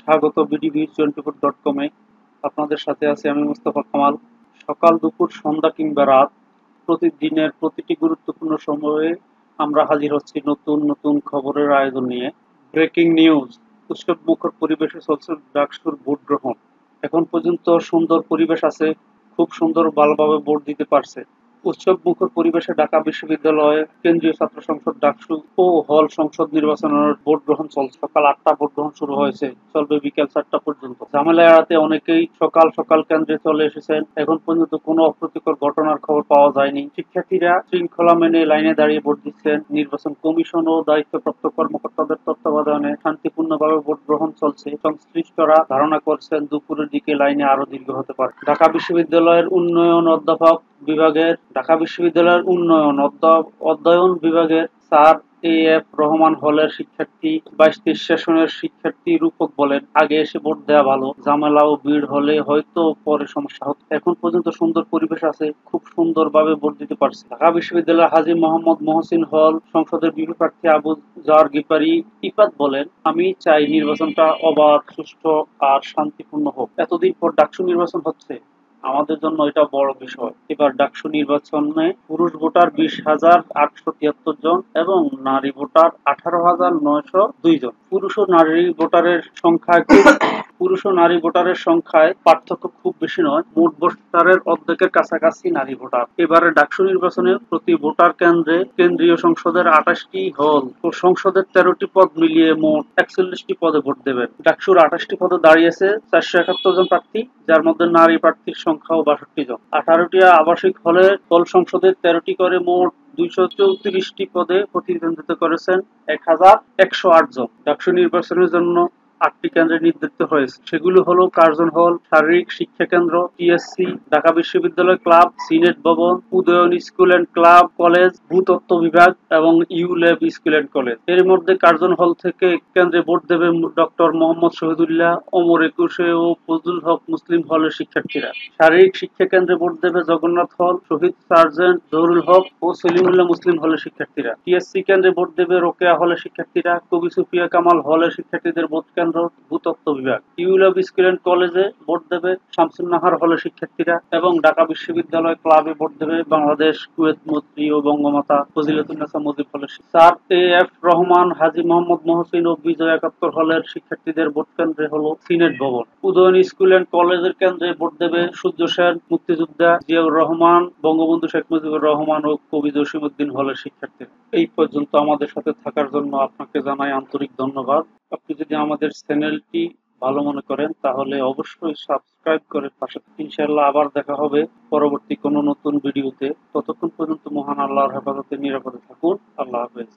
স্বাগত bdb24.com-এ। আপনাদের সাথে আছি আমি মুস্তাফা কামাল। সকাল, দুপুর, সন্ধ্যা কিংবা রাত, প্রতিদিনের প্রতিটি গুরুত্বপূর্ণ সময়ে আমরা হাজির হচ্ছি নতুন নতুন খবরের আয়োজন নিয়ে। ব্রেকিং নিউজ: উৎসবমুখর পরিবেশে চলছে ডাকসুর ভোট গ্রহণ। এখন পর্যন্ত সুন্দর পরিবেশ আছে, খুব সুন্দর ভালোভাবে ভোট দিতে পারছে। উৎসবমুখর পরিবেশে ঢাকা বিশ্ববিদ্যালয়ে কেন্দ্রীয় ছাত্র সংসদ ডাকসু ও হল সংসদ নির্বাচনের ভোট গ্রহণ চলছে। সকাল ৮টা ভোট গ্রহণ শুরু হয়েছে, চলবে বিকেল ৪টা পর্যন্ত। ঝামেলা এড়াতে অনেকেই সকাল সকাল কেন্দ্রে চলে এসেছেন। এখন পর্যন্ত কোনো অপ্রীতিকর ঘটনার খবর পাওয়া যায়নি। শিক্ষার্থীরা শৃঙ্খলা মেনে লাইনে দাঁড়িয়ে ভোট দিচ্ছেন। নির্বাচন কমিশন ও দায়িত্বপ্রাপ্ত কর্মকর্তাদের তত্ত্বাবধানে শান্তিপূর্ণভাবে ভোট গ্রহণ চলছে। সংশ্লিষ্টরা ধারণা করছেন দুপুরের দিকে লাইনে আরো দীর্ঘ হতে পারে। ঢাকা বিশ্ববিদ্যালয়ের অধ্যয়ন বিভাগের স্যার এ.এফ রহমান হলের শিক্ষার্থী ২২-২৩ সেশনের শিক্ষার্থী রূপক বলেন, আগে এসে ভোট দেওয়া ভালো, ঝামেলা ও ভিড় হলে হয়তো পরে সমস্যা হতো। এখন পর্যন্ত সুন্দর পরিবেশ আছে, খুব সুন্দরভাবে ভোট দিতে পারছে। ঢাকা বিশ্ববিদ্যালয়ের হাজী মোহাম্মদ মহসিন হল সংসদের বিপি প্রার্থী আবু জার গিফারি ইফাত বলেন, আমি চাই নির্বাচনটা অবাধ, সুষ্ঠু আর শান্তিপূর্ণ হোক। এতদিন পর ডাকসু নির্বাচন হচ্ছে, আমাদের জন্য এটা বড় বিষয়। এবার ডাকসু নির্বাচনে পুরুষ ভোটার ২০,৮৭৩ জন এবং নারী ভোটার ১৮,৯০২ জন। পুরুষ ও নারী ভোটারের সংখ্যায় পার্থক্য খুব বেশি নয়। মোট ভোটারের অর্ধেকের কাছাকাছি নারী ভোটার। এবারে ডাকসু নির্বাচনে প্রতি ভোটার কেন্দ্রে কেন্দ্রীয় সংসদের ২৮টি হল ও সংসদের ১৩টি পদ মিলিয়ে মোট ৪১টি পদে ভোট দেবেন। ডাকসুর ২৮টি পদে দাঁড়িয়েছে ৪৭১ জন প্রার্থী, যার মধ্যে নারী প্রার্থীর সংখ্যাও ৬২ জন। ১৮টি আবাসিক হলের হল সংসদে ১৩টি করে মোট ২৩৪টি পদে প্রতিদ্বন্দ্বিতা করেছেন ১,১০৮ জন। ডাকসু নির্বাচনের জন্য ৮টি কেন্দ্রে নির্ধারিত হয়েছে। সেগুলো হলো কার্জন হল, শারীরিক শিক্ষা কেন্দ্র, টিএসসি, ঢাকা বিশ্ববিদ্যালয় ক্লাব, সিনেট ভবন, Udayan school and club college, ভূতত্ত্ব বিভাগ এবং ইউল্যাব স্কুল অ্যান্ড কলেজ। এর মধ্যে কার্জন হল থেকে কেন্দ্রে ভোট দেবে ডক্টর মোহাম্মদ শহীদুল্লাহ, ওমর একুশে ও ফজলুল হক মুসলিম হলের শিক্ষার্থীরা। শারীরিক শিক্ষা কেন্দ্রে ভোট দেবে জগন্নাথ হল, শহীদ সার্জেন্ট জহুরুল হক ও সলিমুল্লাহ মুসলিম হলের শিক্ষার্থীরা। টিএসসি কেন্দ্রে ভোট দেবে রোকেয়া হলের শিক্ষার্থীরা। কবি সুফিয়া কামাল হলের শিক্ষার্থীদের ভোট কেন্দ্র ভূতত্ত্ব বিভাগ। ইউল্যাব স্কুল অ্যান্ড কলেজে ভোট দেবে শামসুন নাহার হলের শিক্ষার্থীরা এবং ঢাকা বিশ্ববিদ্যালয় ক্লাবে ভোট দেবে বাংলাদেশ, কুয়েত মৈত্রী ও বঙ্গমাতা ফজিলাতুন্নেসা মুজিব হলের। স্যার এ.এফ রহমান, হাজী মোহাম্মদ মহসিন ও বিজয় একাত্তর হলের শিক্ষার্থীদের ভোট কেন্দ্রে হলো সিনেট ভবন। উদয়ন স্কুল অ্যান্ড কলেজের কেন্দ্রে ভোট দেবে সূর্য সেন, মুক্তিযোদ্ধা জিয়াউর রহমান, বঙ্গবন্ধু শেখ মুজিবুর রহমান ও কবি জসিমউদ্দিন হলের শিক্ষার্থীরা। এই পর্যন্ত আমাদের সাথে থাকার জন্য আপনাকে জানাই আন্তরিক ধন্যবাদ। আপনি যদি আমাদের চ্যানেলটি ভালো মনে করেন তাহলে অবশ্যই সাবস্ক্রাইব করে পাশে থাকুন। ইনশাআল্লাহ আবার দেখা হবে পরবর্তী কোনো নতুন ভিডিওতে। ততক্ষণ পর্যন্ত মহান আল্লাহর হেফাজতে নিরাপদে থাকুন। আল্লাহ হাফেজ।